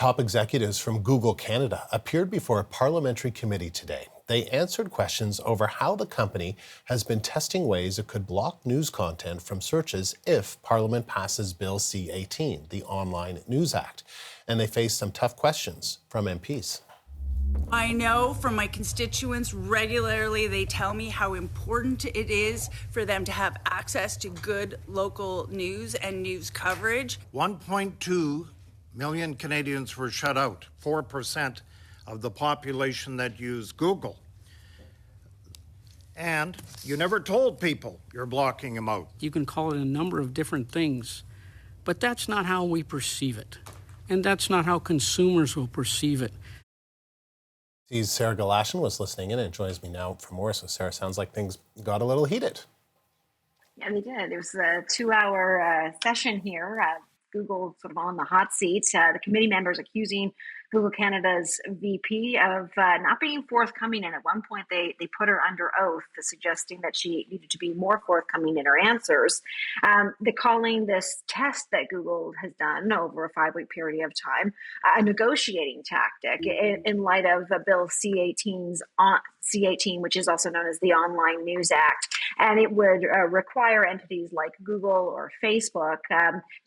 Top executives from Google Canada appeared before a parliamentary committee today. They answered questions over how the company has been testing ways it could block news content from searches if Parliament passes Bill C-18, the Online News Act. And they faced some tough questions from MPs. I know from my constituents regularly, they tell me how important it is for them to have access to good local news and news coverage. 1.2 million Canadians were shut out, 4% of the population that use Google. And you never told people you're blocking them out. You can call it a number of different things, but that's not how we perceive it. And that's not how consumers will perceive it. Sarah Galashan was listening in and joins me now for more. So Sarah, sounds like things got a little heated. Yeah, they did. It was a 2-hour session here. Google sort of on the hot seat. The committee members accusing Google Canada's VP of not being forthcoming. And at one point, they put her under oath, suggesting that she needed to be more forthcoming in her answers. They're calling this test that Google has done over a 5-week period of time a negotiating tactic in light of Bill C-18's C-18, which is also known as the Online News Act. And it would require entities like Google or Facebook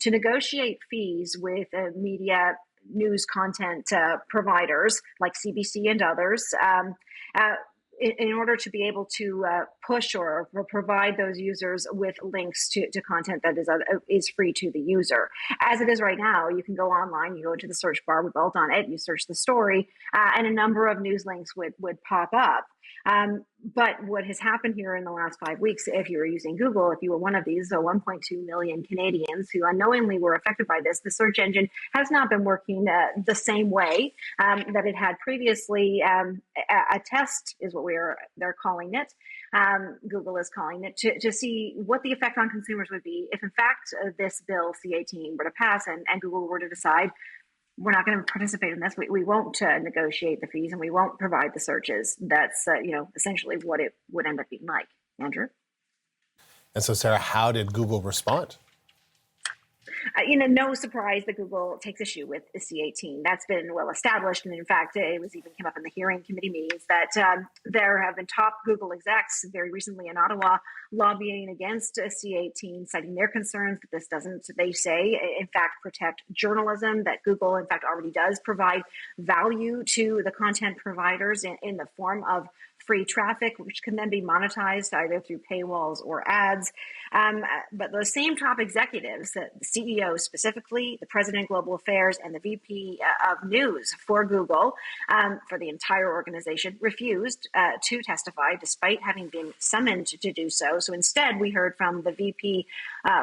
to negotiate fees with media news content providers like CBC and others in order to be able to push or provide those users with links to content that is free to the user. As it is right now, you can go online, you go into the search bar, we've all done it, you search the story, and a number of news links would pop up. But what has happened here in the last 5 weeks, if you were using Google, if you were one of these 1.2 million Canadians who unknowingly were affected by this, the search engine has not been working the same way that it had previously. A test is what they're calling it. Google is calling it to see what the effect on consumers would be if, in fact, this bill C-18 were to pass and Google were to decide, we're not going to participate in this. We won't negotiate the fees and we won't provide the searches. That's, essentially what it would end up being like. Andrew? And so, Sarah, how did Google respond? No surprise that Google takes issue with the C-18. That's been well established. And in fact, it was even came up in the hearing committee meetings that there have been top Google execs very recently in Ottawa lobbying against C-18, citing their concerns that this doesn't, they say, in fact, protect journalism, that Google, in fact, already does provide value to the content providers in the form of free traffic, which can then be monetized either through paywalls or ads. But those same top executives, the CEO specifically, the president of global affairs, and the VP of news for Google, for the entire organization, refused to testify despite having been summoned to do so. So instead, we heard from the VP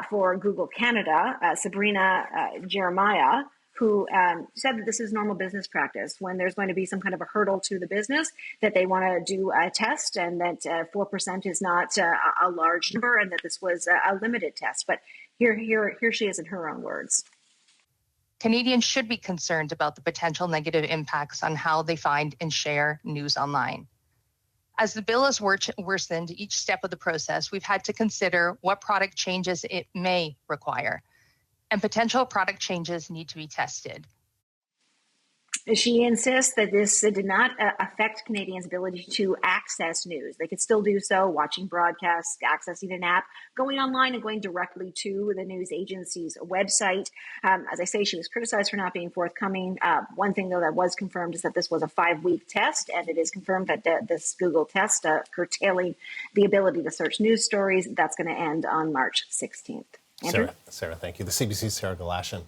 for Google Canada, Sabrina Jeremiah, who said that this is normal business practice when there's going to be some kind of a hurdle to the business, that they want to do a test and that 4% is not a large number and that this was a limited test. But here she is in her own words. Canadians should be concerned about the potential negative impacts on how they find and share news online. As the bill has worsened each step of the process, we've had to consider what product changes it may require, and potential product changes need to be tested. She insists that this did not affect Canadians' ability to access news. They could still do so, watching broadcasts, accessing an app, going online and going directly to the news agency's website. As I say, she was criticized for not being forthcoming. One thing, though, that was confirmed is that this was a 5-week test, and it is confirmed that this Google test curtailing the ability to search news stories, that's going to end on March 16th. Andrew? Sarah, thank you. The CBC's Sarah Galashan.